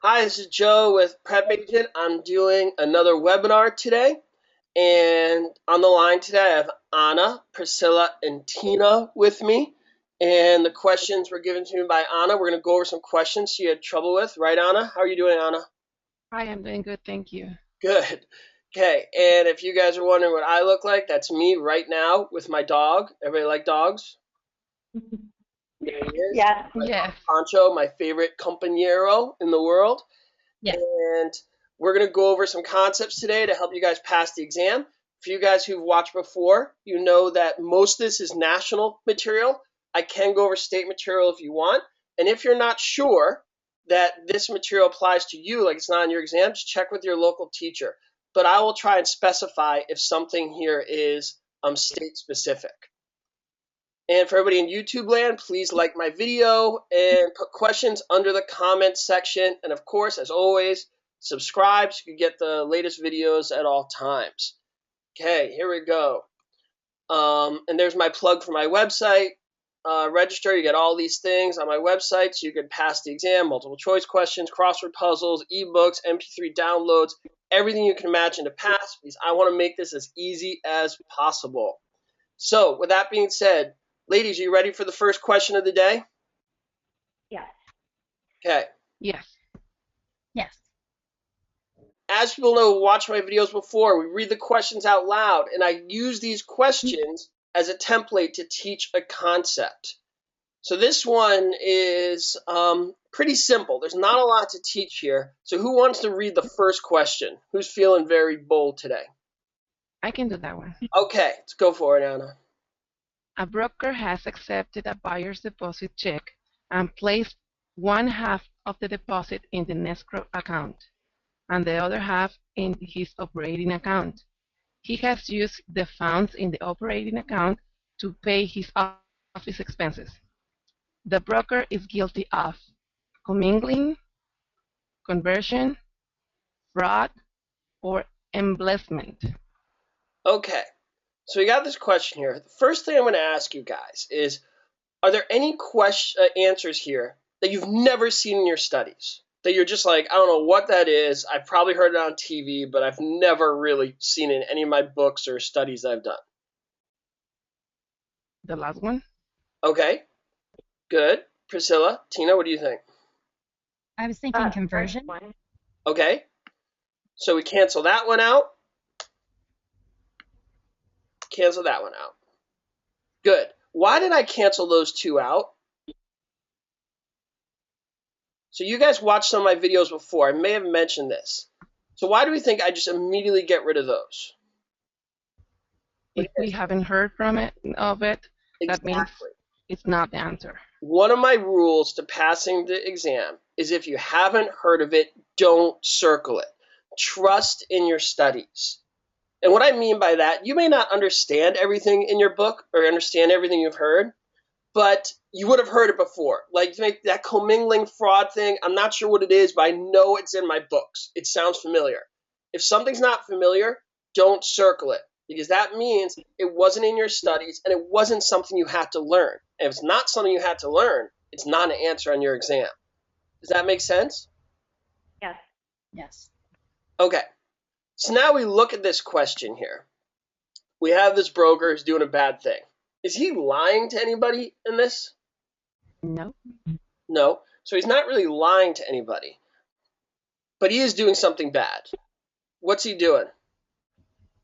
Hi, this is Joe with PrepAgent. I'm doing another webinar today. And on the line today, I have Anna, Priscilla, and Tina with me. And the questions were given to me by Anna. We're going to go over some questions she had trouble with. Right, Anna? How are you doing, Anna? Hi, I'm doing good, thank you. Good. Okay, and if you guys are wondering what I look like, that's me right now with my dog. Everybody like dogs? There he is. Yes. Yes. Pancho, my favorite compañero in the world. Yes. And we're going to go over some concepts today to help you guys pass the exam. For you guys who've watched before, you know that most of this is national material. I can go over state material if you want. And if you're not sure that this material applies to you, like it's not on your exam, just check with your local teacher. But I will try and specify if something here is state specific. And for everybody in YouTube land, please like my video and put questions under the comments section. And of course, as always, subscribe so you can get the latest videos at all times. Okay, here we go. And there's my plug for my website. Register, you get all these things on my website so you can pass the exam, multiple choice questions, crossword puzzles, ebooks, MP3 downloads, everything you can imagine to pass, because I want to make this as easy as possible. So with that being said, ladies, are you ready for the first question of the day? Yes. Okay. Yes. Yes. As people know who watched my videos before, we read the questions out loud, and I use these questions as a template to teach a concept. So this one is pretty simple. There's not a lot to teach here. So who wants to read the first question? Who's feeling very bold today? I can do that one. Okay, let's go for it, Anna. A broker has accepted a buyer's deposit check and placed one half of the deposit in the escrow account and the other half in his operating account. He has used the funds in the operating account to pay his office expenses. The broker is guilty of commingling, conversion, fraud, or embezzlement. Okay, so we got this question here. The first thing I'm going to ask you guys is, are there any answers here that you've never seen in your studies? That you're just like, I don't know what that is. I've probably heard it on TV, but I've never really seen it in any of my books or studies I've done. The last one? Okay, good. Priscilla, Tina, what do you think? I was thinking conversion. Okay, so we cancel that one out. Cancel that one out. Good. Why did I cancel those two out? So you guys watched some of my videos before. I may have mentioned this. So why do we think I just immediately get rid of those? If we haven't heard from it, that means it's not the answer. One of my rules to passing the exam is if you haven't heard of it, don't circle it. Trust in your studies. And what I mean by that, you may not understand everything in your book or understand everything you've heard, but you would have heard it before. Like that commingling fraud thing, I'm not sure what it is, but I know it's in my books. It sounds familiar. If something's not familiar, don't circle it, because that means it wasn't in your studies and it wasn't something you had to learn. And if it's not something you had to learn, it's not an answer on your exam. Does that make sense? Yes. Yes. Okay. So now we look at this question here. We have this broker who's doing a bad thing. Is he lying to anybody in this? No. No. So he's not really lying to anybody. But he is doing something bad. What's he doing?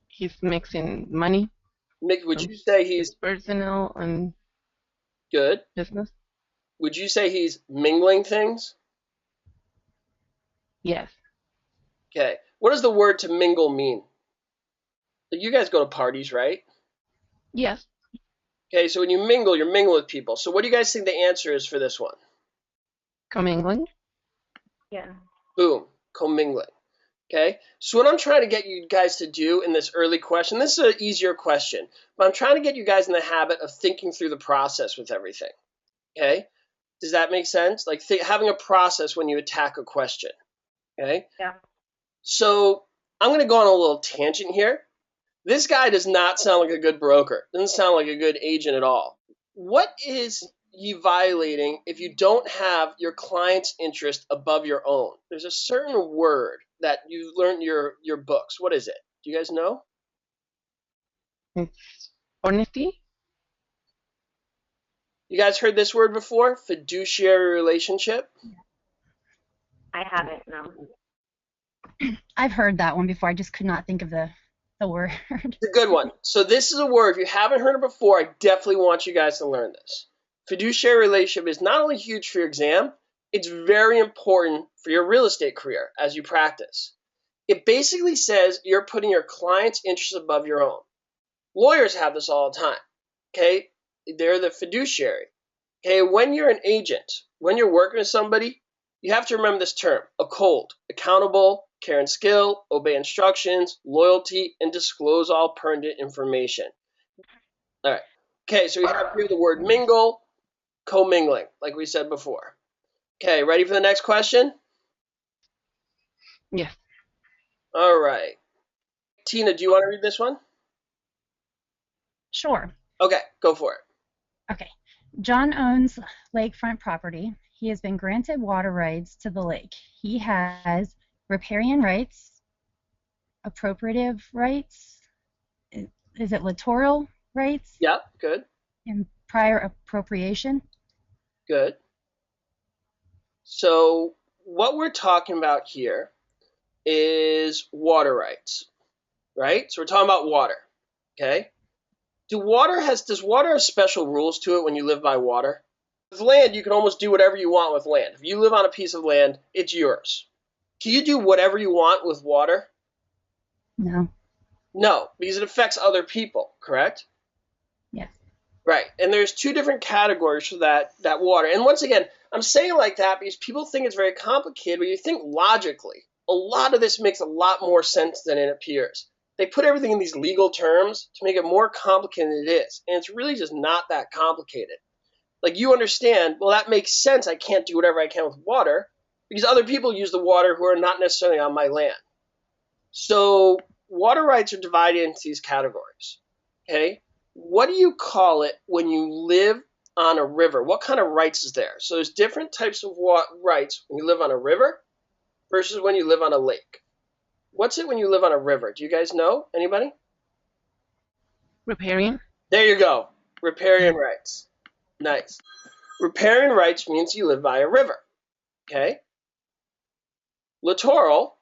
He's mixing money. Would you say he's personal and good? Business? Would you say he's mingling things? Yes. Okay. What does the word to mingle mean? You guys go to parties, right? Yes. Okay, so when you mingle, you're mingling with people. So what do you guys think the answer is for this one? Commingling? Yeah. Boom. Commingling. Okay, so what I'm trying to get you guys to do in this early question, this is an easier question, but I'm trying to get you guys in the habit of thinking through the process with everything. Okay, does that make sense? Like having a process when you attack a question. Okay. Yeah. So I'm going to go on a little tangent here. This guy does not sound like a good broker. Doesn't sound like a good agent at all. What is you violating if you don't have your client's interest above your own? There's a certain word that you learned in your books. What is it? Do you guys know? It's honesty. You guys heard this word before? Fiduciary relationship? I haven't, no. I've heard that one before. I just could not think of the word. It's a good one. So this is a word, if you haven't heard it before, I definitely want you guys to learn this. Fiduciary relationship is not only huge for your exam, it's very important for your real estate career as you practice. It basically says you're putting your client's interests above your own. Lawyers have this all the time, okay? They're the fiduciary. Okay, when you're an agent, when you're working with somebody, you have to remember this term, ACOLD, accountable, care and skill, obey instructions, loyalty, and disclose all pertinent information. All right. Okay, so we have here the word mingle, commingling, like we said before. Okay, ready for the next question? Yes. All right. Tina, do you want to read this one? Sure. Okay, go for it. Okay. John owns lakefront property. He has been granted water rights to the lake. He has riparian rights, appropriative rights, is it littoral rights, Yep, good, and prior appropriation. good. So what we're talking about here is water rights, right? So we're talking about water, okay? Does water have special rules to it when you live by water? With land, you can almost do whatever you want with land. If you live on a piece of land, it's yours. Can you do whatever you want with water? No. No, because it affects other people, correct? Yes. Right, and there's two different categories for that water. And once again, I'm saying it like that because people think it's very complicated, but you think logically. A lot of this makes a lot more sense than it appears. They put everything in these legal terms to make it more complicated than it is, and it's really just not that complicated. Like, you understand, well, that makes sense. I can't do whatever I can with water because other people use the water who are not necessarily on my land. So water rights are divided into these categories, okay? What do you call it when you live on a river? What kind of rights is there? So there's different types of rights when you live on a river versus when you live on a lake. What's it when you live on a river? Do you guys know? Anybody? Riparian. There you go. Riparian rights. Nice. Riparian rights means you live by a river, okay? Littoral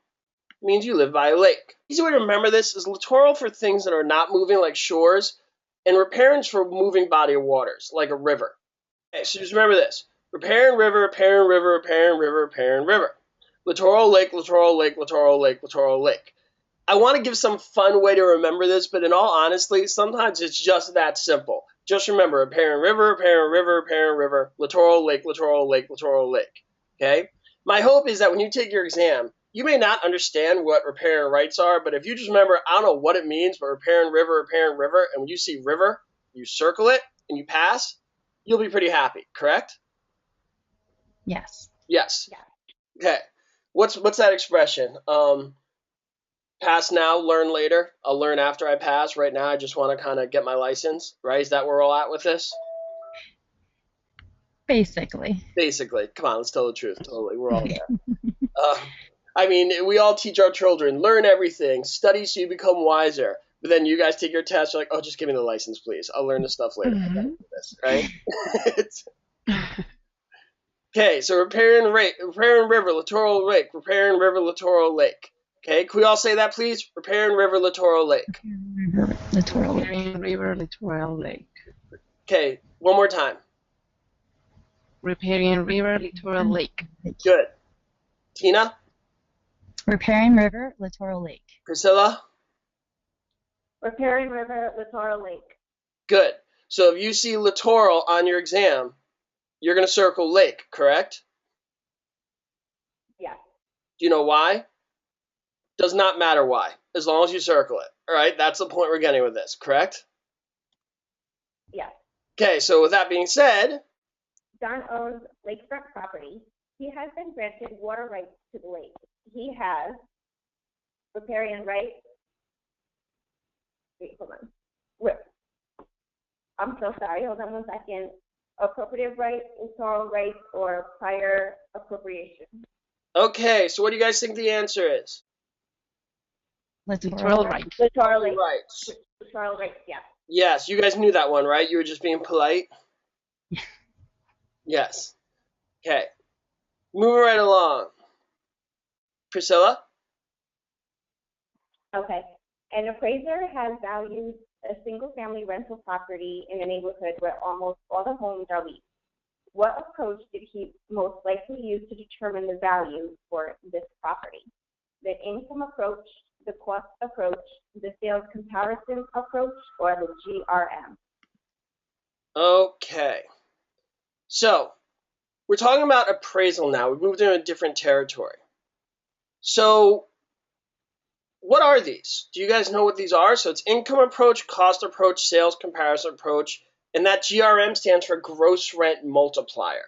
means you live by a lake. Easy way to remember this is littoral for things that are not moving like shores, and riparian for moving body of waters like a river. Okay, so just remember this. Riparian river, riparian river, riparian river, riparian river. Littoral lake, littoral lake, littoral lake, littoral lake. I want to give some fun way to remember this, but in all honesty, sometimes it's just that simple. Just remember, riparian river, riparian river, riparian river, littoral lake, littoral lake, littoral lake. Okay? My hope is that when you take your exam, you may not understand what riparian rights are, but if you just remember, I don't know what it means, but riparian river, and when you see river, you circle it and you pass, you'll be pretty happy, correct? Yes. Yes. Okay. What's that expression? Pass now, learn later. I'll learn after I pass. Right now, I just want to kind of get my license, right? Is that where we're all at with this? Basically. Basically. Come on, let's tell the truth. Totally. We're all there. I mean, we all teach our children, learn everything, study so you become wiser. But then you guys take your test, you're like, oh, just give me the license, please. I'll learn the stuff later. I gotta do this, right? Okay, so riparian river, littoral lake, riparian river, littoral lake. Okay, can we all say that, please? Riparian river, littoral lake. Littoral lake. Riparian river, littoral lake. Okay, one more time. Riparian river, littoral lake. Good. Tina? Riparian river, littoral lake. Priscilla? Riparian river, littoral lake. Good. So if you see littoral on your exam, you're going to circle lake, correct? Yeah. Do you know why? Does not matter why, as long as you circle it. All right, that's the point we're getting with this, correct? Yeah. Okay, so with that being said, John owns lakefront property. He has been granted water rights to the lake. He has riparian rights. Wait, hold on. I'm so sorry. Hold on one second. appropriative right, littoral right, or prior appropriation. Okay, so what do you guys think the answer is? Littoral rights. Littoral right. Rights. Littoral right, yeah. Yes, you guys knew that one, right? You were just being polite? Yes. Okay. Moving right along. Priscilla? Okay. An appraiser has valued a single-family rental property in a neighborhood where almost all the homes are leased. What approach did he most likely use to determine the value for this property? The income approach, the cost approach, the sales comparison approach, or the GRM? Okay. So, we're talking about appraisal now. We've moved into a different territory. So, what are these? Do you guys know what these are? So it's income approach, cost approach, sales comparison approach, and that GRM stands for gross rent multiplier.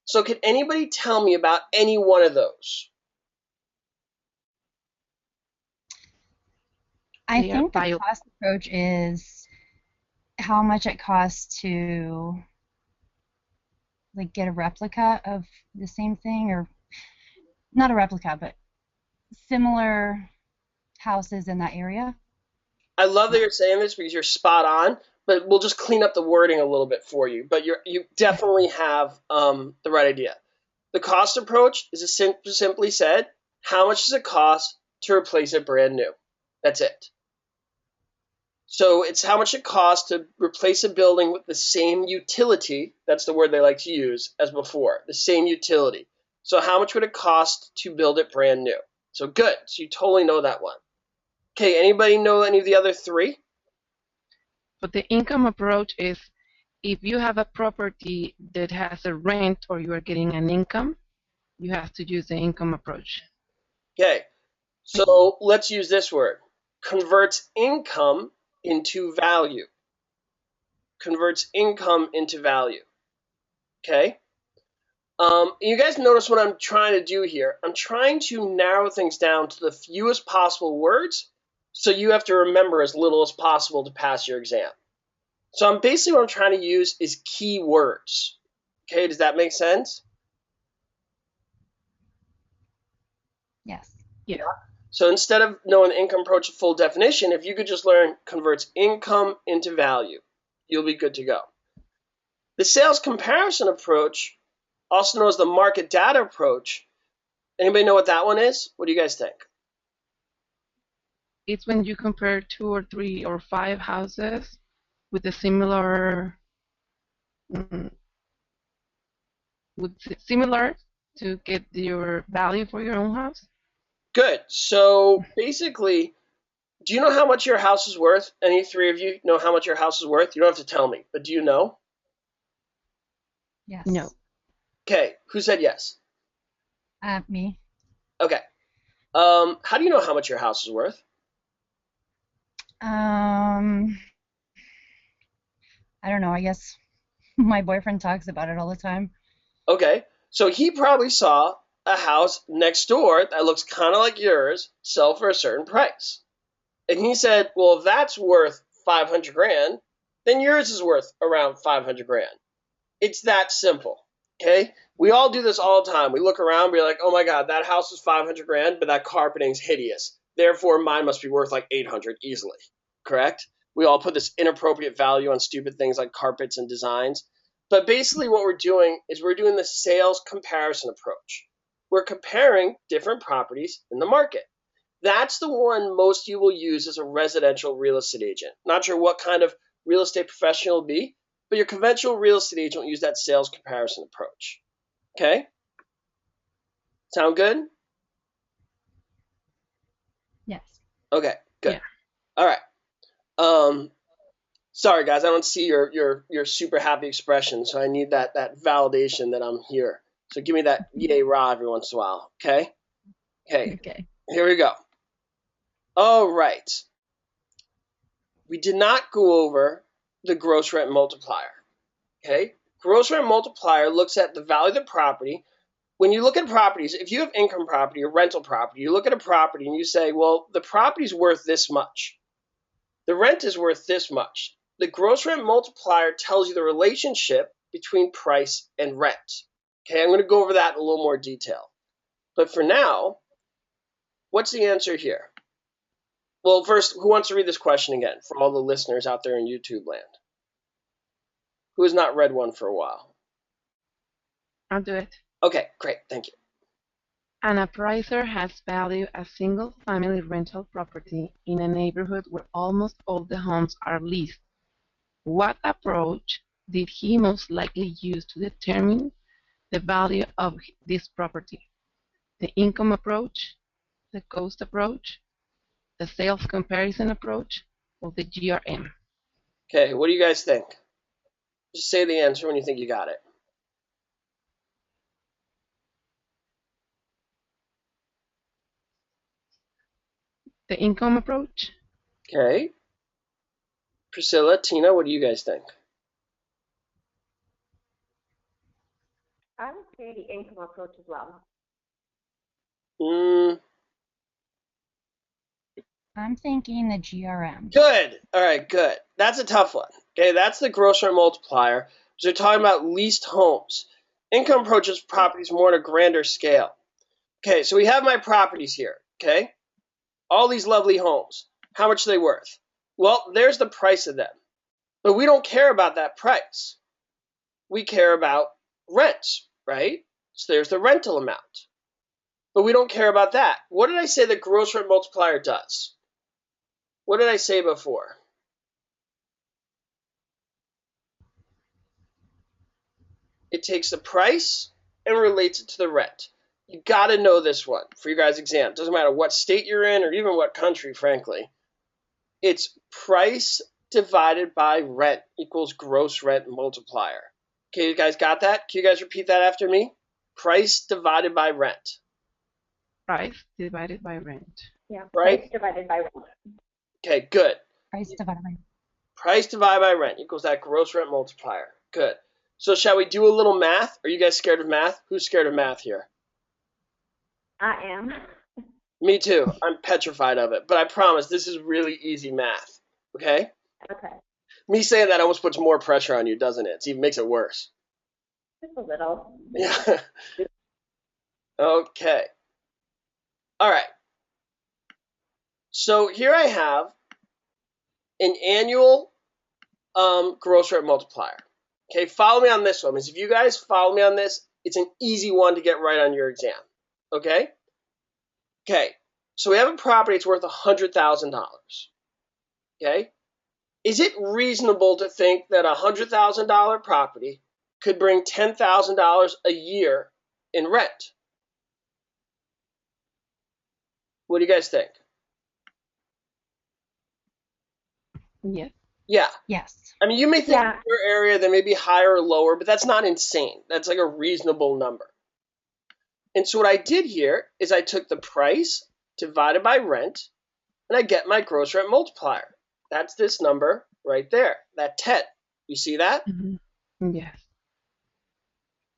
So could anybody tell me about any one of those? I think the cost approach is how much it costs to like get a replica of the same thing, or not a replica, but similar houses in that area. I love that you're saying this because you're spot on, but we'll just clean up the wording a little bit for you. But you definitely have the right idea. The cost approach is simply said, how much does it cost to replace it brand new? That's it. So it's how much it costs to replace a building with the same utility, that's the word they like to use, as before, the same utility. So how much would it cost to build it brand new? So good, so you totally know that one. Okay, anybody know any of the other three? But the income approach is if you have a property that has a rent or you are getting an income, you have to use the income approach. Okay, so let's use this word. Converts income into value. Converts income into value. Okay? You guys notice what I'm trying to do here. I'm trying to narrow things down to the fewest possible words, so you have to remember as little as possible to pass your exam. So basically what I'm trying to use is key words. Okay, does that make sense? Yes. Yeah. So instead of knowing the income approach full definition, if you could just learn converts income into value, you'll be good to go. The sales comparison approach, also known as the market data approach, anybody know what that one is? What do you guys think? It's when you compare 2 or 3 or 5 houses with a similar to get your value for your own house. Good. So basically, do you know how much your house is worth? Any three of you know how much your house is worth? You don't have to tell me, but do you know? Yes. No. Okay, who said yes? Me. Okay. How do you know how much your house is worth? I don't know. I guess my boyfriend talks about it all the time. Okay, so he probably saw a house next door that looks kind of like yours sell for a certain price. And he said, well, if that's worth 500 grand, then yours is worth around 500 grand. It's that simple. Okay? We all do this all the time. We look around, we're like, oh my God, that house is 500 grand, but that carpeting's hideous. Therefore, mine must be worth like 800 easily. Correct? We all put this inappropriate value on stupid things like carpets and designs. But basically what we're doing is we're doing the sales comparison approach. We're comparing different properties in the market. That's the one most of you will use as a residential real estate agent. Not sure what kind of real estate professional it'll be, but your conventional real estate agent will use that sales comparison approach. Okay? Sound good? Yes. Okay, good. Yeah. All right. Sorry guys, I don't see your super happy expression, so I need that validation that I'm here. So give me that yay rah every once in a while, okay? Okay. Here we go. All right. We did not go over the gross rent multiplier. Okay? Gross rent multiplier looks at the value of the property. When you look at properties, if you have income property or rental property, you look at a property and you say, well, the property's worth this much. The rent is worth this much. The gross rent multiplier tells you the relationship between price and rent. Okay, I'm going to go over that in a little more detail. But for now, what's the answer here? Well, first, who wants to read this question again for all the listeners out there in YouTube land? Who has not read one for a while? I'll do it. Okay, great, thank you. An appraiser has valued a single-family rental property in a neighborhood where almost all the homes are leased. What approach did he most likely use to determine the value of this property? The income approach, the cost approach, the sales comparison approach, or the GRM? Okay, what do you guys think? Just say the answer when you think you got it. The income approach? Okay. Priscilla, Tina, what do you guys think? I would say the income approach as well. I'm thinking the GRM. Good. All right, good. That's a tough one. Okay, that's the gross rent multiplier. So they're talking about leased homes. Income approaches properties more on a grander scale. Okay, so we have my properties here. Okay, all these lovely homes. How much are they worth? Well, there's the price of them. But we don't care about that price. We care about rents, right? So there's the rental amount. But we don't care about that. What did I say the gross rent multiplier does? What did I say before? It takes the price and relates it to the rent. You got to know this one for your guys' exam. Doesn't matter what state you're in or even what country, frankly. It's price divided by rent equals gross rent multiplier. Okay, you guys got that? Can you guys repeat that after me? Price divided by rent. Price divided by rent. Yeah, Right? price divided by rent. Okay, good. Price divided by. Price divided by rent equals that gross rent multiplier. Good. So shall we do a little math? Are you guys scared of math? Who's scared of math here? I am. Me too. I'm petrified of it. But I promise this is really easy math. Okay? Okay, Me saying that almost puts more pressure on you, doesn't it? It even makes it worse. just a little. Yeah. Okay. All right. So here I have an annual gross rent multiplier. Okay, follow me on this one, because if you guys follow me on this, it's an easy one to get right on your exam. Okay? Okay, so we have a property that's worth $100,000. Okay? Is it reasonable to think that a $100,000 property could bring $10,000 a year in rent? What do you guys think? Yes. Yeah. Yes. I mean, you may think Yeah. in your area they may be higher or lower, but that's not insane. That's like a reasonable number. And so what I did here is I took the price divided by rent, and I get my gross rent multiplier. That's this number right there, that 10. You see that? Mm-hmm. Yes.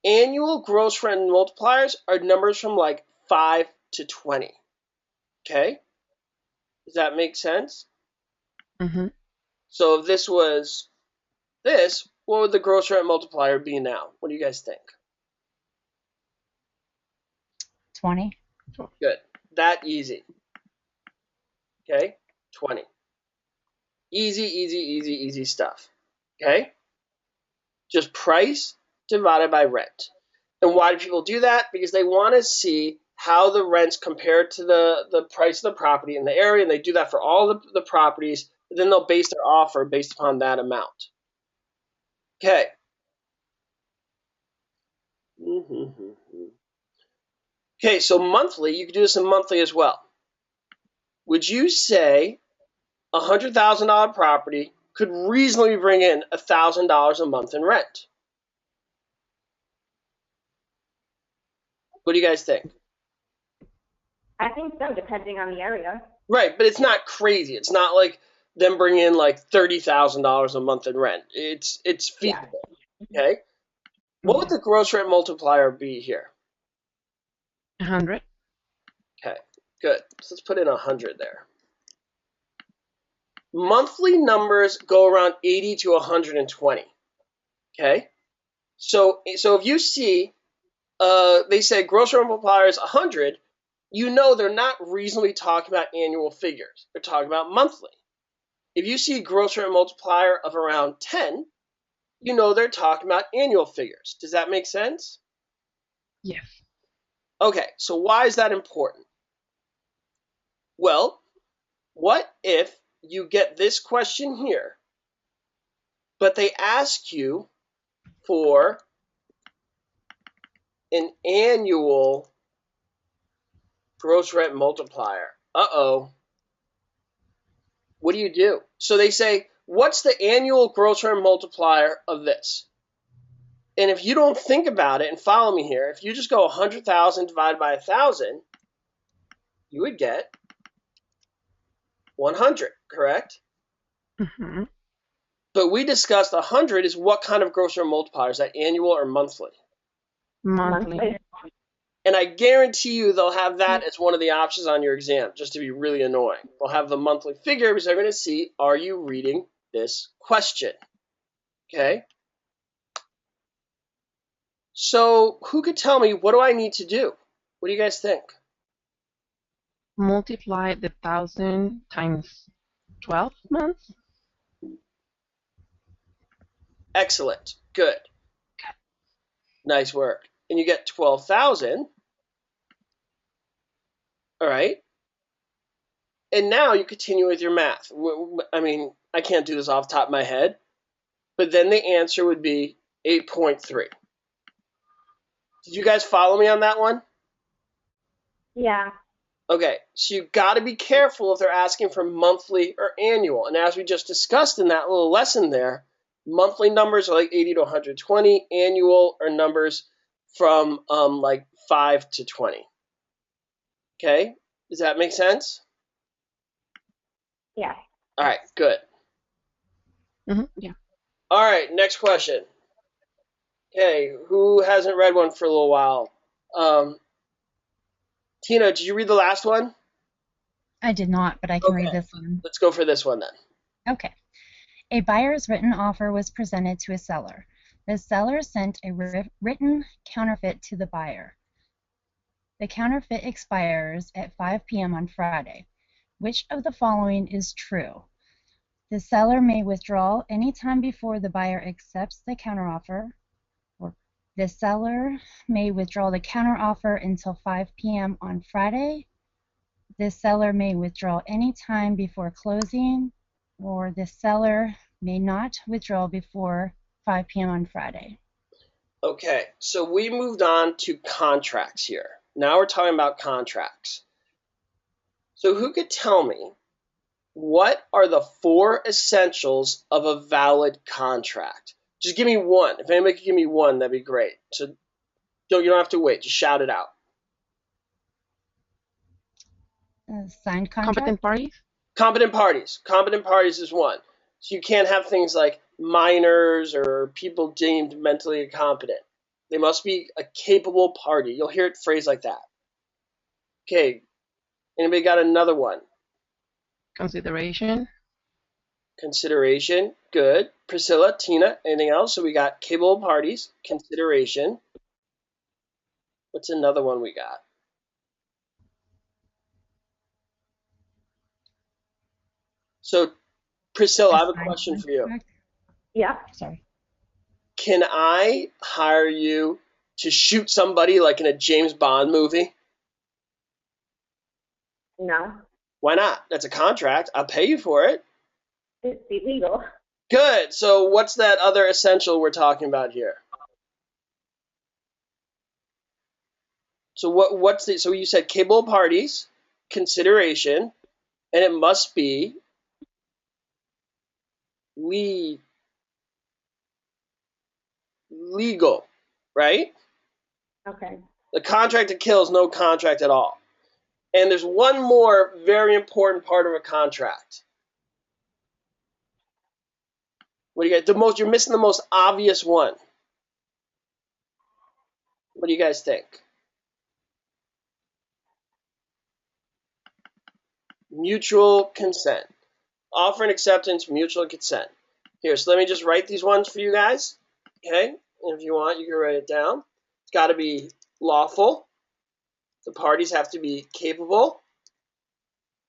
Annual gross rent multipliers are numbers from like 5 to 20. Okay? Does that make sense? Mm-hmm. So if this was this, what would the gross rent multiplier be now? What do you guys think? 20. Good. That easy. Okay? 20. Easy, easy, easy, easy stuff. Okay? Just price divided by rent. And why do people do that? Because they want to see how the rents compare to the price of the property in the area, and they do that for all the properties. Then they'll base their offer based upon that amount. Okay. Okay, so monthly, you could do this in monthly as well. Would you say a $100,000 property could reasonably bring in $1,000 a month in rent? What do you guys think? I think so, depending on the area. Right, but it's not crazy. It's not like them bringing in like $30,000 a month in rent. It's feasible. Yeah. Okay. What would the gross rent multiplier be here? 100. Okay, good. So let's put in 100 there. Monthly numbers go around 80 to 120. Okay. So if you see they say gross rent multiplier is 100, you know they're not reasonably talking about annual figures. They're talking about monthly. If you see gross rent multiplier of around 10, you know they're talking about annual figures. Does that make sense? Yes. Okay, so why is that important? Well, what if you get this question here, but they ask you for an annual gross rent multiplier? Uh-oh. What do? So they say, what's the annual gross rent multiplier of this? And if you don't think about it and follow me here, if you just go 100,000 divided by 1,000, you would get 100, correct? Mm-hmm. But we discussed 100 is what kind of gross rent multiplier? Is that annual or monthly? Monthly. And I guarantee you they'll have that as one of the options on your exam, just to be really annoying. They'll have the monthly figure because they're going to see, are you reading this question? Okay? So who could tell me, what do I need to do? What do you guys think? Multiply the 1,000 times 12 months. Excellent. Good. Nice work. And you get 12,000. All right. And now you continue with your math. I mean, I can't do this off the top of my head, but then the answer would be 8.3. Did you guys follow me on that one? Yeah. Okay, so you got to be careful if they're asking for monthly or annual. And as we just discussed in that little lesson there, monthly numbers are like 80 to 120. Annual are numbers from like 5 to 20. Okay, does that make sense? Yeah. All right, good. Mm-hmm. Yeah. All right, next question. Okay, who hasn't read one for a little while? Tina, did you read the last one? I did not, but I can read Okay, this one. let's go for this one then. Okay. A buyer's written offer was presented to a seller. The seller sent a written counterfeit to the buyer. The counterfeit expires at 5 p.m. on Friday. Which of the following is true? The seller may withdraw any time before the buyer accepts the counteroffer, or the seller may withdraw the counteroffer until 5 p.m. on Friday. The seller may withdraw any time before closing, or the seller may not withdraw before 5 p.m. on Friday. Okay, so we moved on to contracts here. Now we're talking about contracts. So who could tell me what are the 4 essentials of a valid contract? Just give me one. If anybody could give me one, that'd be great. So you don't have to wait. Just shout it out. Signed contract? Competent parties. Competent parties. Competent parties is one. So you can't have things like minors or people deemed mentally incompetent. They must be a capable party. You'll hear it phrased like that. Okay. Anybody got another one? Consideration. Consideration. Good. Priscilla, Tina, anything else? So we got capable parties, consideration. What's another one we got? So, Priscilla, I have a question for you. Yeah. Sorry. Can I hire you to shoot somebody like in a James Bond movie? No. Why not? That's a contract. I'll pay you for it. It's illegal. Good. So what's that other essential we're talking about here? So so you said capable parties, consideration, and it must be legal, right? Okay. The contract that kills, no contract at all. And there's one more very important part of a contract. What do you guys? You're missing the most obvious one. What do you guys think? Mutual consent. Offer and acceptance, mutual consent. Here, so let me just write these ones for you guys. Okay? And if you want, you can write it down. It's got to be lawful. The parties have to be capable.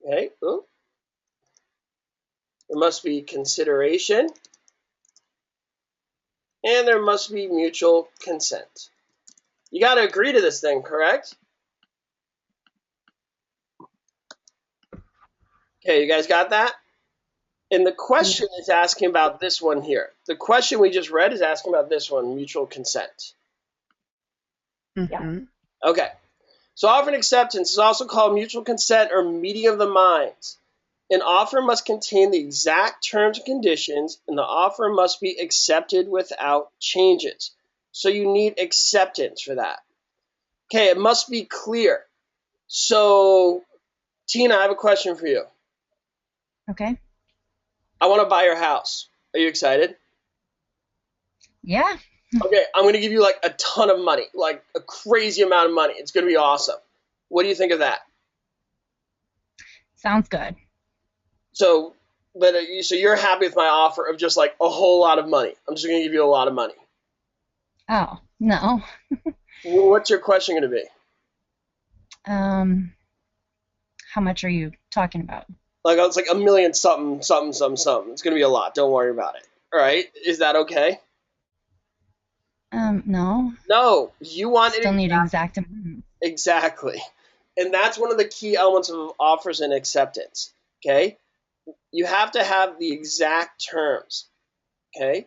Okay. Ooh. There must be consideration. And there must be mutual consent. You got to agree to this thing, correct? Okay, you guys got that? And the question is asking about this one here. The question we just read is asking about this one, mutual consent. Mm-hmm. Okay. So offer and acceptance is also called mutual consent or meeting of the minds. An offer must contain the exact terms and conditions, and the offer must be accepted without changes. So you need acceptance for that. Okay, it must be clear. So, Tina, I have a question for you. Okay. I want to buy your house. Are you excited? Yeah. Okay, I'm going to give you like a ton of money, like a crazy amount of money. It's going to be awesome. What do you think of that? Sounds good. So, so you're happy with my offer of just like a whole lot of money. I'm just going to give you a lot of money. Oh, no. What's your question going to be? How much are you talking about? Like it's like a million something, something, something, something. It's going to be a lot. Don't worry about it. All right? Is that okay? No. No, you want it Still need exact amount. exactly. And that's one of the key elements of offers and acceptance. Okay? You have to have the exact terms. Okay?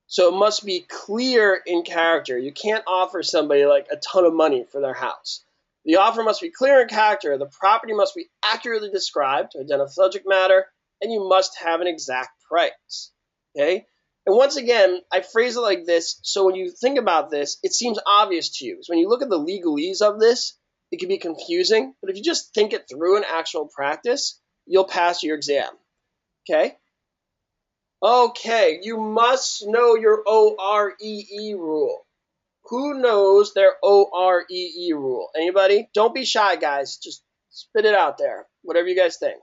So it must be clear in character. You can't offer somebody like a ton of money for their house. The offer must be clear in character. The property must be accurately described to identify subject matter, and you must have an exact price. Okay? And once again, I phrase it like this, so when you think about this, it seems obvious to you. Because when you look at the legalese of this, it can be confusing. But if you just think it through in actual practice, you'll pass your exam. Okay? Okay, you must know your OREE rule. Who knows their OREE rule? Anybody? Don't be shy, guys. Just spit it out there. Whatever you guys think.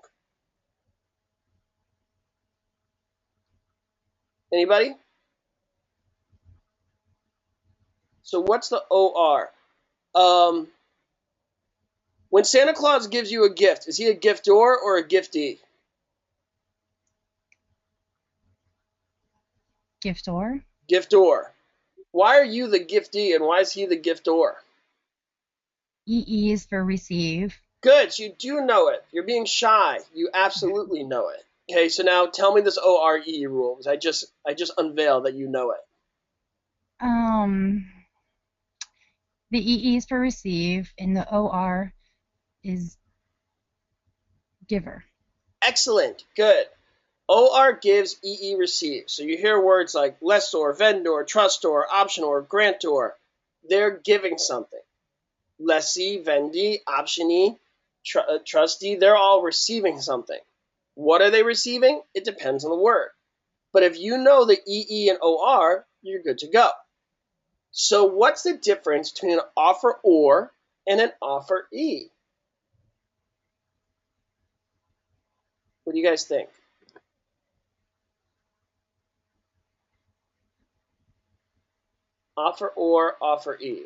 Anybody? So what's the OR? When Santa Claus gives you a gift, is he a giftor or a giftee? Giftor. Giftor. Why are you the giftee and why is he the giftor? EE is for receive. Good, so you do know it. You're being shy. You absolutely know it. Okay, so now tell me this ORE rule, because I just unveiled that you know it. The EE is for receive, and the OR is giver. Excellent, good. OR gives, EE receives. So you hear words like lessor, vendor, trustor, optionor, grantor. They're giving something. Lessee, vendee, optionee, trustee, they're all receiving something. What are they receiving? It depends on the word. But if you know the EE and OR, you're good to go. So what's the difference between an offer or and an offer E? What do you guys think? Offer or offer E?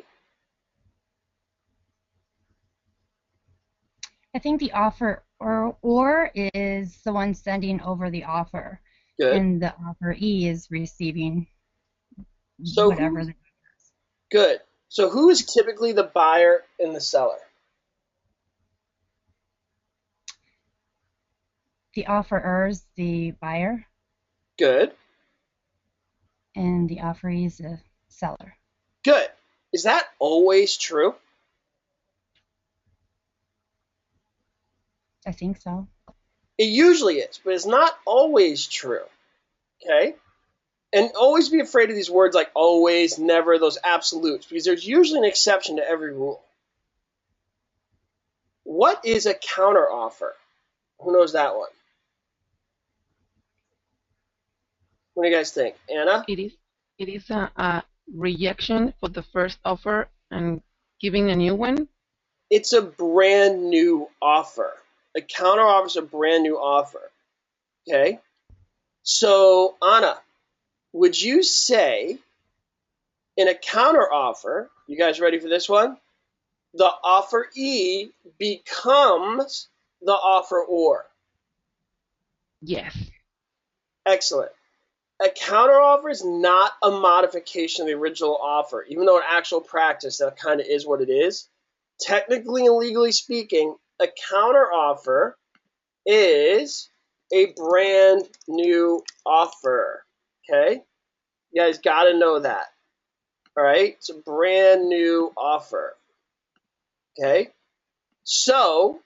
I think the offer or is the one sending over the offer. Good. And the offeree is receiving So whatever. good. So who is typically the buyer and the seller? The offerer is the buyer, Good. and the offeree is the seller. Good. Is that always true? I think so. It usually is, but it's not always true. Okay? And always be afraid of these words like always, never, those absolutes, because there's usually an exception to every rule. What is a counteroffer? Who knows that one? What do you guys think? Anna? It is a rejection for the first offer and giving a new one. It's a brand new offer. A counteroffer is a brand new offer. Okay? So, Anna, would you say In a counteroffer, you guys ready for this one? The offeree becomes the offeror. Yes. Excellent. A counteroffer is not a modification of the original offer, even though in actual practice that kind of is what it is. Technically and legally speaking, a counteroffer is a brand new offer. Okay? You guys got to know that. All right? It's a brand new offer. Okay? So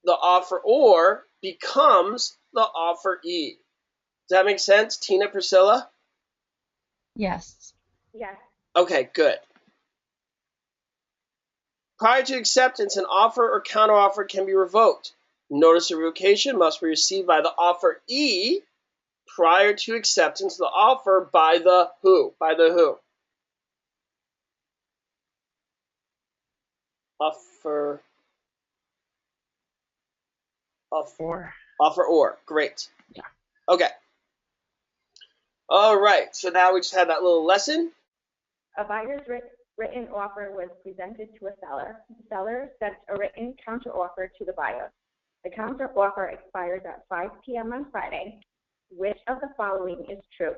the offeror becomes the offeree. Does that make sense, Tina, Priscilla? Yes. Yes. Okay, good. Prior to acceptance, an offer or counteroffer can be revoked. Notice of revocation must be received by the offeree prior to acceptance of the offer by the who? By the who? Offer. Or. Offeror. Great. Yeah. Okay. All right. So now we just had that little lesson. A buyer's written offer was presented to a seller. The seller sent a written counteroffer to the buyer. The counteroffer expires at 5 p.m. on Friday. Which of the following is true?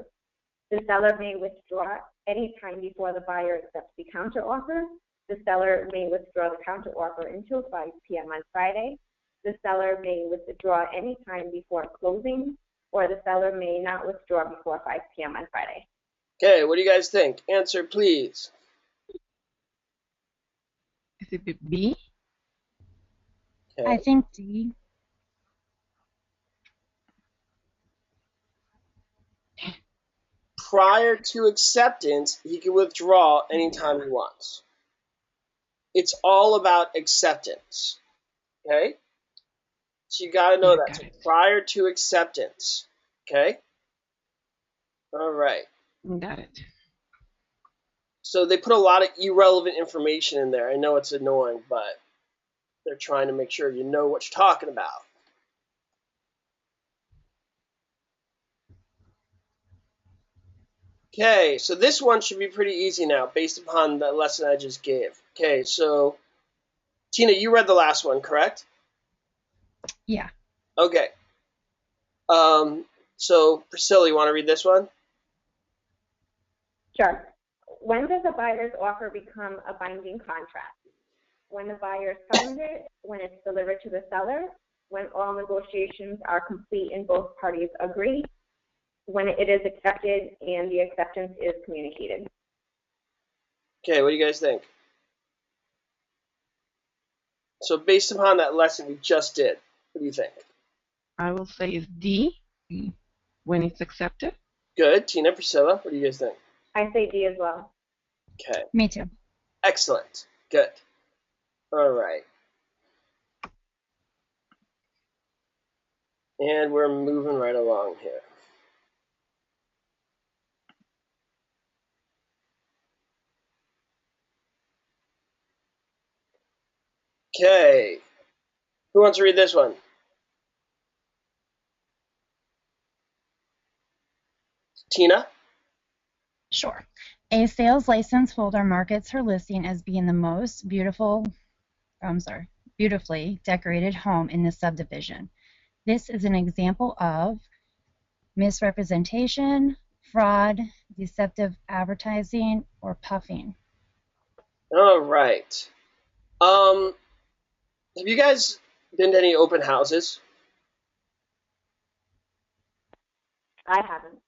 The seller may withdraw any time before the buyer accepts the counteroffer. The seller may withdraw the counteroffer until 5 p.m. on Friday. The seller may withdraw any time before closing, or the seller may not withdraw before 5 p.m. on Friday. Okay, what do you guys think? Answer, please. Is it B? Okay. I think D. Prior to acceptance, he can withdraw anytime he wants. It's all about acceptance. Okay? So you got to know Yeah, that. got So it. prior to acceptance. Okay? All right. Got it. So they put a lot of irrelevant information in there. I know it's annoying, but they're trying to make sure you know what you're talking about. Okay, so this one should be pretty easy now based upon the lesson I just gave. Okay, so Tina, you read the last one, correct? Yeah. Okay. So Priscilla, you want to read this one? Sure. When does a buyer's offer become a binding contract? When the buyer signs it, when it's delivered to the seller, when all negotiations are complete and both parties agree, when it is accepted and the acceptance is communicated. Okay, what do you guys think? So based upon that lesson we just did, what do you think? I will say it's D, when it's accepted. Good. Tina, Priscilla, what do you guys think? I say D as well. Okay. Me too. Excellent. Good. All right. And we're moving right along here. Okay. Who wants to read this one? Tina? Sure. A sales license holder markets her listing as being the most beautifully decorated home in the subdivision. This is an example of misrepresentation, fraud, deceptive advertising, or puffing. All right. Have you guys been to any open houses? I haven't.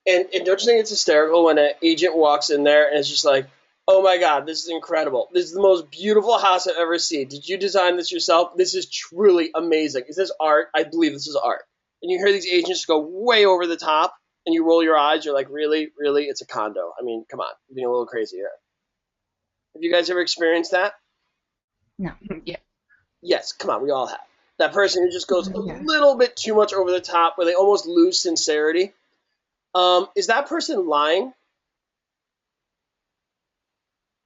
And don't you think it's hysterical when an agent walks in there and it's just like, oh my God, this is incredible. This is the most beautiful house I've ever seen. Did you design this yourself? This is truly amazing. Is this art? I believe this is art. And you hear these agents go way over the top and you roll your eyes. You're like, really? Really? It's a condo. I mean, come on. You're being a little crazy here. Have you guys ever experienced that? No. Yeah. Yes, come on. We all have. That person who just goes a Yeah. little bit too much over the top where they almost lose sincerity. Is that person lying?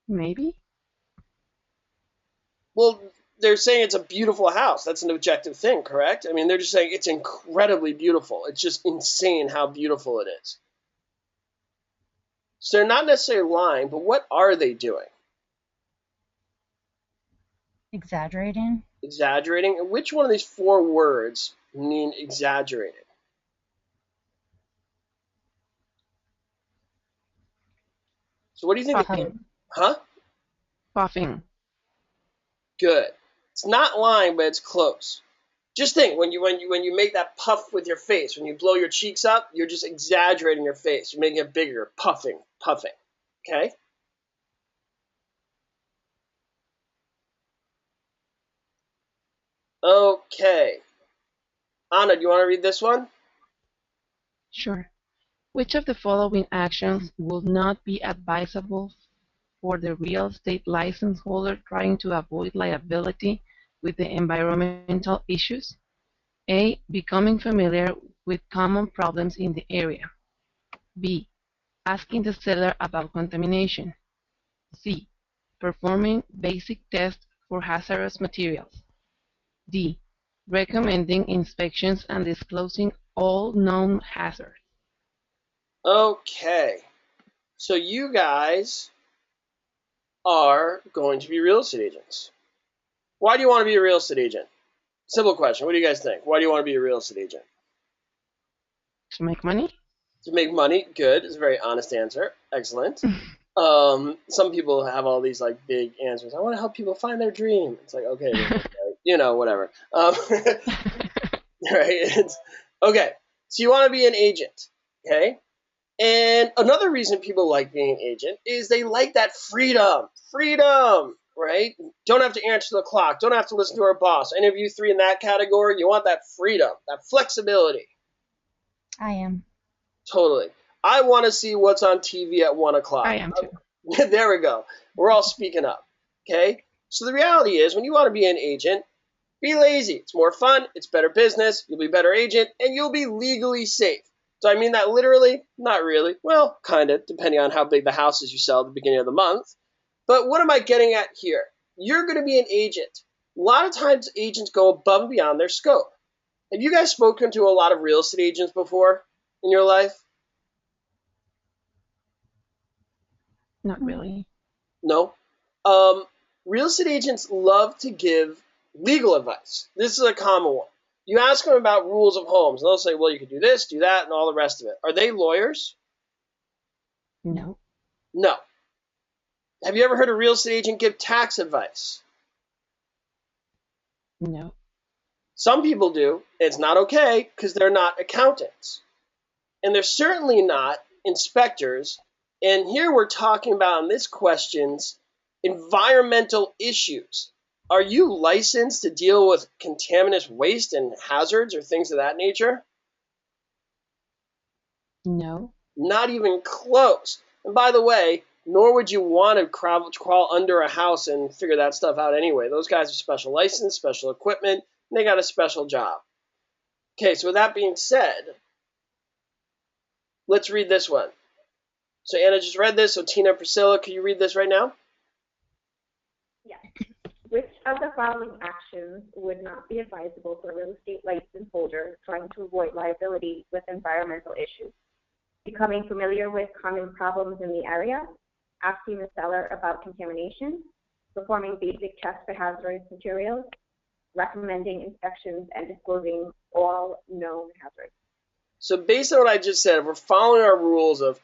Maybe. Well, they're saying it's a beautiful house. That's an objective thing, correct? I mean, they're just saying it's incredibly beautiful. It's just insane how beautiful it is. So they're not necessarily lying, but what are they doing? Exaggerating. Exaggerating. And which one of these 4 words mean exaggerated? So what do you think? Puffing. Huh? Puffing. Good. It's not lying, but it's close. Just think when you make that puff with your face, when you blow your cheeks up, you're just exaggerating your face. You're making it bigger, puffing. Okay? Okay. Anna, do you want to read this one? Sure. Which of the following actions would not be advisable for the real estate license holder trying to avoid liability with the environmental issues? A. Becoming familiar with common problems in the area. B. Asking the seller about contamination. C. Performing basic tests for hazardous materials. D. Recommending inspections and disclosing all known hazards. Okay. So you guys are going to be real estate agents. Why do you want to be a real estate agent? Simple question. What do you guys think? Why do you want to be a real estate agent? To make money? To make money. Good. It's a very honest answer. Excellent. Some people have all these like big answers. I want to help people find their dream. It's like, okay, whatever. Right? Okay. So you want to be an agent, okay? And another reason people like being an agent is they like that freedom. Freedom, right? Don't have to answer the clock. Don't have to listen to our boss. Any of you 3 in that category, you want that freedom, that flexibility. I am. Totally. I want to see what's on TV at 1 o'clock. I am too. There we go. We're all speaking up. Okay? So the reality is, when you want to be an agent, be lazy. It's more fun. It's better business. You'll be a better agent, and you'll be legally safe. Do I mean that literally? Not really. Well, kind of, depending on how big the houses you sell at the beginning of the month. But what am I getting at here? You're going to be an agent. A lot of times, agents go above and beyond their scope. Have you guys spoken to a lot of real estate agents before in your life? Not really. No. Real estate agents love to give legal advice. This is a common one. You ask them about rules of homes, and they'll say, well, you can do this, do that, and all the rest of it. Are they lawyers? No. No. Have you ever heard a real estate agent give tax advice? No. Some people do. It's not okay because they're not accountants. And they're certainly not inspectors. And here we're talking about, in this questions, environmental issues. Are you licensed to deal with contaminous waste and hazards or things of that nature? No. Not even close. And by the way, nor would you want to crawl under a house and figure that stuff out anyway. Those guys are special license, special equipment, and they got a special job. Okay, so with that being said, let's read this one. So Anna just read this, so Tina and Priscilla, can you read this right now? Yes. Which of the following actions would not be advisable for a real estate license holder trying to avoid liability with environmental issues? Becoming familiar with common problems in the area, asking the seller about contamination, performing basic tests for hazardous materials, recommending inspections, and disclosing all known hazards. So based on what I just said, if we're following our rules of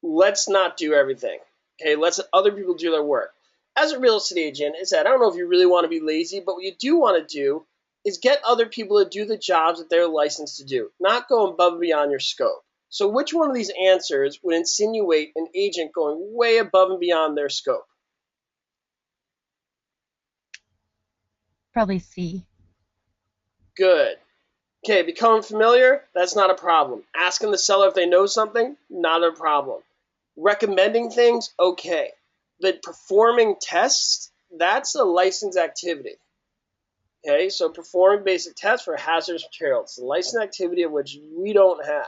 let's not do everything, okay, let's let other people do their work. As a real estate agent, I said, I don't know if you really want to be lazy, but what you do want to do is get other people to do the jobs that they're licensed to do, not go above and beyond your scope. So which one of these answers would insinuate an agent going way above and beyond their scope? Probably C. Good. Okay, becoming familiar, that's not a problem. Asking the seller if they know something, not a problem. Recommending things, okay. But performing tests, that's a licensed activity. Okay, so performing basic tests for hazardous materials, it's a licensed activity of which we don't have.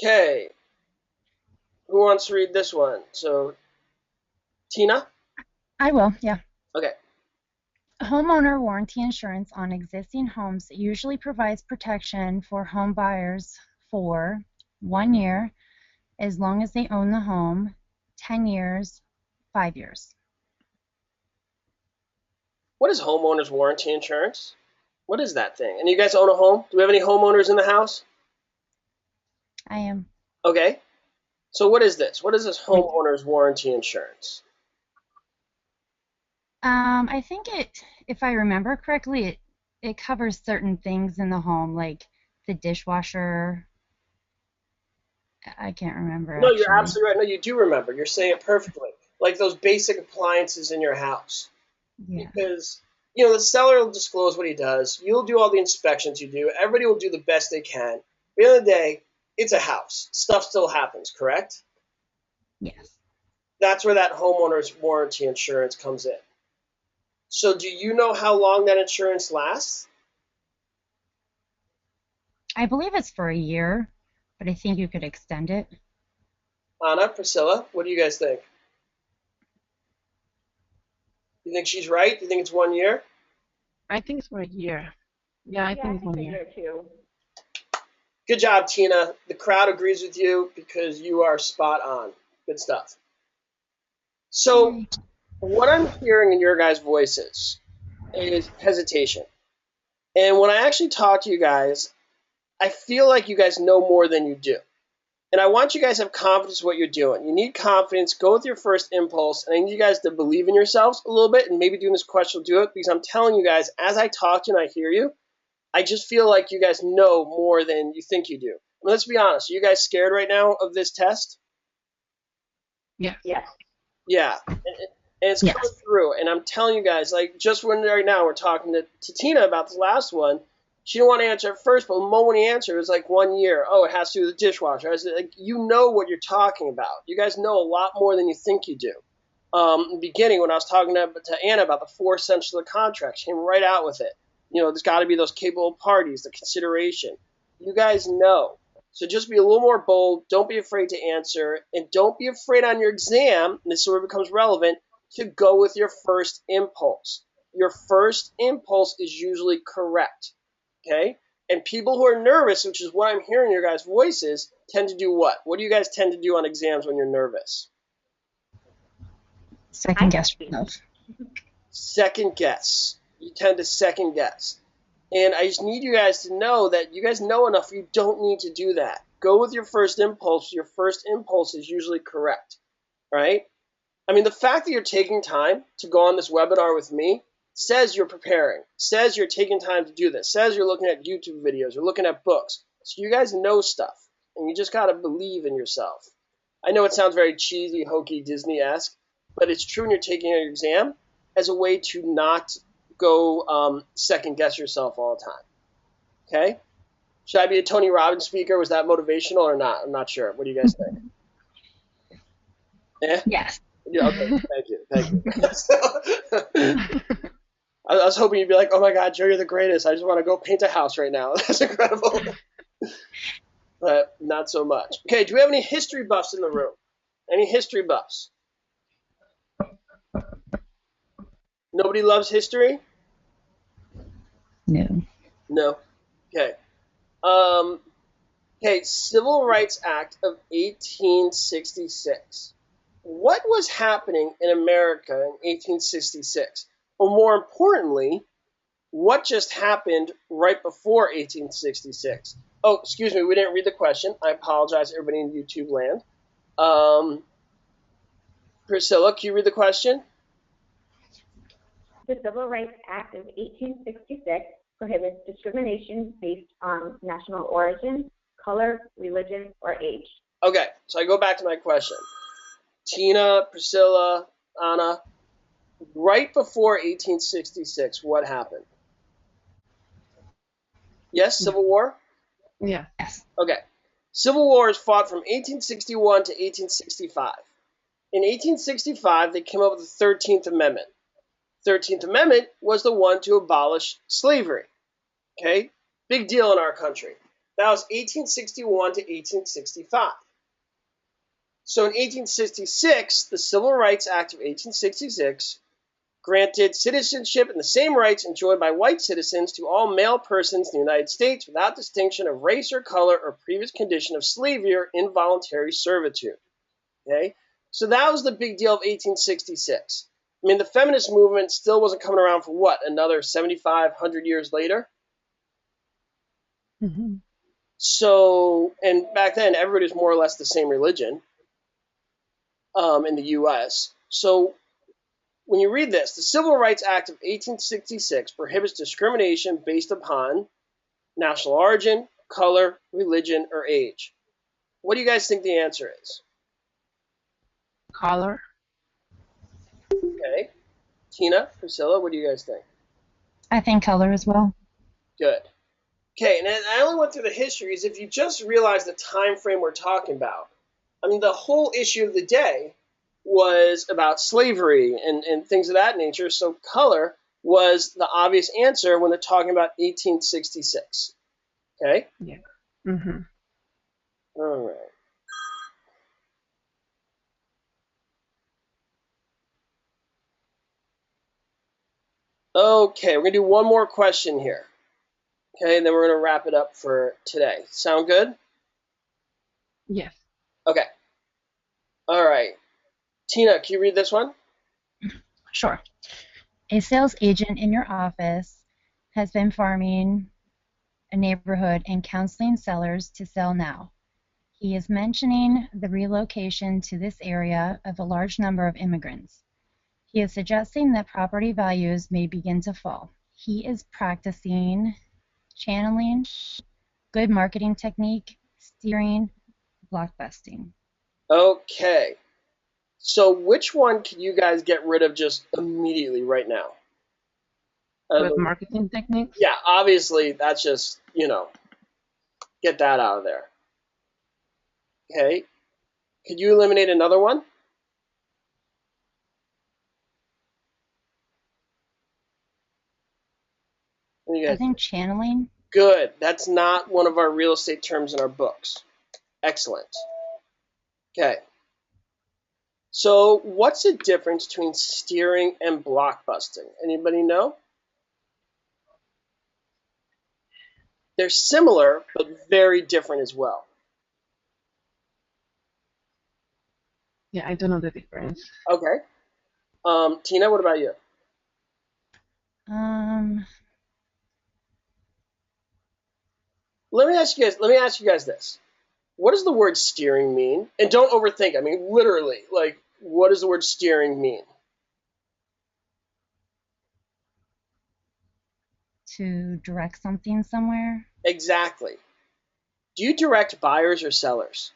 Okay, who wants to read this one? So, Tina? I will, yeah. Okay. Homeowner warranty insurance on existing homes usually provides protection for home buyers for 1 year, as long as they own the home, 10 years, 5 years. What is homeowners warranty insurance? What is that thing? And you guys own a home? Do we have any homeowners in the house? I am. Okay. So what is this? What is this homeowners warranty insurance? I think if I remember correctly, it covers certain things in the home, like the dishwasher. I can't remember No, actually. you're absolutely right. No, you do remember. You're saying it perfectly. Like those basic appliances in your house. Yeah. Because, you know, the seller will disclose what he does. You'll do all the inspections you do. Everybody will do the best they can. At the end of the day, it's a house. Stuff still happens, correct? Yes. That's where that homeowner's warranty insurance comes in. So do you know how long that insurance lasts? I believe it's for a year, but I think you could extend it. Anna, Priscilla, what do you guys think? You think she's right? You think it's 1 year? I think it's for a year. Yeah, I think it's 1 a year. year too. Good job, Tina. The crowd agrees with you because you are spot on. Good stuff. So what I'm hearing in your guys' voices is hesitation. And when I actually talk to you guys, I feel like you guys know more than you do. And I want you guys to have confidence in what you're doing. You need confidence. Go with your first impulse. And I need you guys to believe in yourselves a little bit. And maybe doing this question will do it. Because I'm telling you guys, as I talk to you and I hear you, I just feel like you guys know more than you think you do. I mean, let's be honest. Are you guys scared right now of this test? Yes. Yes. Yeah. And it's coming through. And I'm telling you guys, like, just when right now we're talking to Tina about this last one, she didn't want to answer at first, but the moment he answered, it was like 1 year. Oh, it has to do with the dishwasher. I said, like, you know what you're talking about. You guys know a lot more than you think you do. In the beginning, when I was talking to Anna about the 4 essentials of the contract, she came right out with it. You know, there's got to be those capable parties, the consideration. You guys know. So just be a little more bold. Don't be afraid to answer. And don't be afraid on your exam, and this is where it becomes relevant, to go with your first impulse. Your first impulse is usually correct. Okay? And people who are nervous, which is what I'm hearing in your guys' voices, tend to do what? What do you guys tend to do on exams when you're nervous? Second guess yourself. Second guess. You tend to second guess. And I just need you guys to know that you guys know enough. You don't need to do that. Go with your first impulse. Your first impulse is usually correct, right? I mean, the fact that you're taking time to go on this webinar with me says you're preparing, says you're taking time to do this, says you're looking at YouTube videos, you're looking at books. So you guys know stuff, and you just got to believe in yourself. I know it sounds very cheesy, hokey, Disney-esque, but it's true when you're taking your exam as a way to not go second-guess yourself all the time. Okay? Should I be a Tony Robbins speaker? Was that motivational or not? I'm not sure. What do you guys think? Yes. Yeah, okay, thank you. I was hoping you'd be like, oh my God, Joe, you're the greatest. I just want to go paint a house right now. That's incredible. But not so much. Okay, do we have any history buffs in the room? Any history buffs? Nobody loves history? No. No. Okay. Okay, Civil Rights Act of 1866. What was happening in America in 1866? Or more importantly, what just happened right before 1866? Oh, excuse me, we didn't read the question. I apologize, everybody in YouTube land. Priscilla, can you read the question? The Civil Rights Act of 1866 prohibits discrimination based on national origin, color, religion, or age. Okay, so I go back to my question. Tina, Priscilla, Anna, right before 1866, what happened? Yes, Civil War? Yeah. Yes. Okay. Civil War is fought from 1861 to 1865. In 1865, they came up with the 13th Amendment. 13th Amendment was the one to abolish slavery. Okay? Big deal in our country. That was 1861 to 1865. So in 1866, the Civil Rights Act of 1866 granted citizenship and the same rights enjoyed by white citizens to all male persons in the United States without distinction of race or color or previous condition of slavery or involuntary servitude. Okay? So that was the big deal of 1866. I mean, the feminist movement still wasn't coming around for what, another 7,500 years later? Mm-hmm. So, and back then, everybody was more or less the same religion in the U.S. So, when you read this, the Civil Rights Act of 1866 prohibits discrimination based upon national origin, color, religion, or age. What do you guys think the answer is? Color. Okay. Tina, Priscilla, what do you guys think? I think color as well. Good. Okay, and I only went through the history is if you just realize the time frame we're talking about. I mean, the whole issue of the day was about slavery and things of that nature, so color was the obvious answer when they're talking about 1866. Okay? Yeah. Mm-hmm. All right. Okay, we're going to do one more question here. Okay, and then we're going to wrap it up for today. Sound good? Yes. Okay. All right. Tina, can you read this one? Sure. A sales agent in your office has been farming a neighborhood and counseling sellers to sell now. He is mentioning the relocation to this area of a large number of immigrants. He is suggesting that property values may begin to fall. He is practicing channeling, good marketing technique, steering, blockbusting. Okay. So which one can you guys get rid of just immediately right now? Good marketing techniques? Yeah, obviously that's just, get that out of there. Okay. Could you eliminate another one? I think channeling. Good. That's not one of our real estate terms in our books. Excellent. Okay. So what's the difference between steering and blockbusting? Anybody know? They're similar, but very different as well. Yeah, I don't know the difference. Okay. Tina, what about you? Let me ask you guys this. What does the word steering mean? And don't overthink. I mean, literally, what does the word steering mean? To direct something somewhere. Exactly. Do you direct buyers or sellers?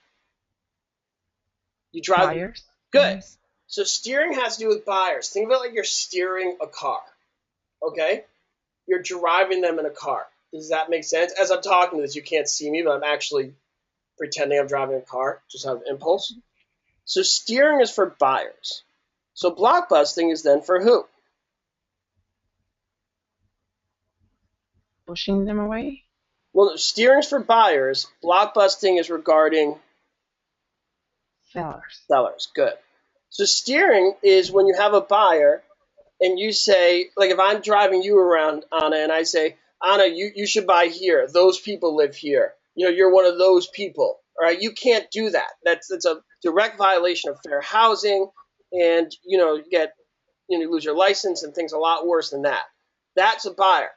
You drive buyers. Good. Buyers. So steering has to do with buyers. Think of it like you're steering a car. Okay? You're driving them in a car. Does that make sense? As I'm talking to this, you can't see me, but I'm actually pretending I'm driving a car, just out of impulse. So steering is for buyers. So blockbusting is then for who? Pushing them away? Well, steering is for buyers. Blockbusting is regarding sellers. Good. So steering is when you have a buyer and you say, like if I'm driving you around, Anna, and I say, Anna, you should buy here. Those people live here. You're one of those people. All right? You can't do that. That's a direct violation of fair housing, and you lose your license and things a lot worse than that. That's a buyer.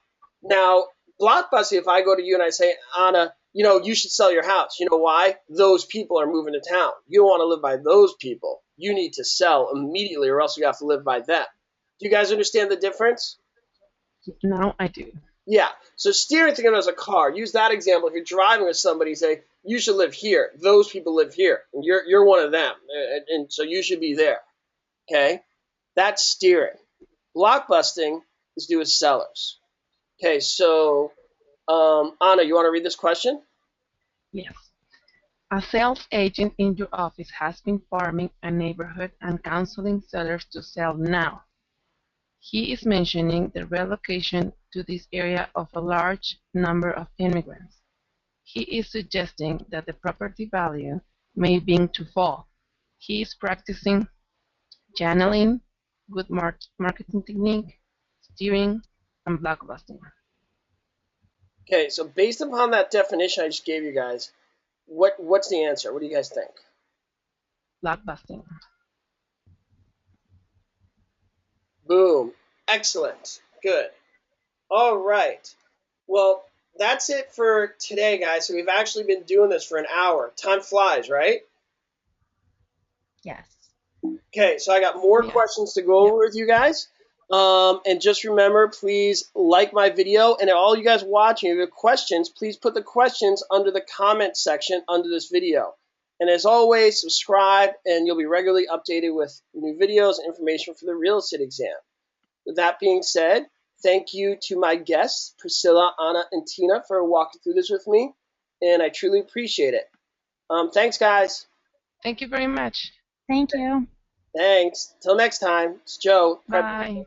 Now, blockbusting, if I go to you and I say, Anna, you should sell your house. You know why? Those people are moving to town. You don't want to live by those people. You need to sell immediately or else you have to live by them. Do you guys understand the difference? Now I do. Yeah. So steering, think of it as a car. Use that example. If you're driving with somebody, say, you should live here. Those people live here. And you're one of them. And so you should be there. Okay? That's steering. Blockbusting is to do with sellers. Okay, so Anna, you want to read this question? Yes. A sales agent in your office has been farming a neighborhood and counseling sellers to sell now. He is mentioning the relocation to this area of a large number of immigrants. He is suggesting that the property value may begin to fall. He is practicing channeling, good marketing technique, steering, and blockbusting. Okay, so based upon that definition I just gave you guys, what's the answer? What do you guys think? Blockbusting. Boom. Excellent. Good. All right. Well, that's it for today, guys. So we've actually been doing this for an hour. Time flies, right? Yes. Okay, so I got more Yeah. questions to go over with you guys. And just remember, please like my video. And all you guys watching, if you have questions, please put the questions under the comment section under this video. And as always, subscribe, and you'll be regularly updated with new videos and information for the real estate exam. With that being said, thank you to my guests, Priscilla, Anna, and Tina, for walking through this with me. And I truly appreciate it. Thanks, guys. Thank you very much. Thank you. Thanks. Till next time. It's Joe. Bye.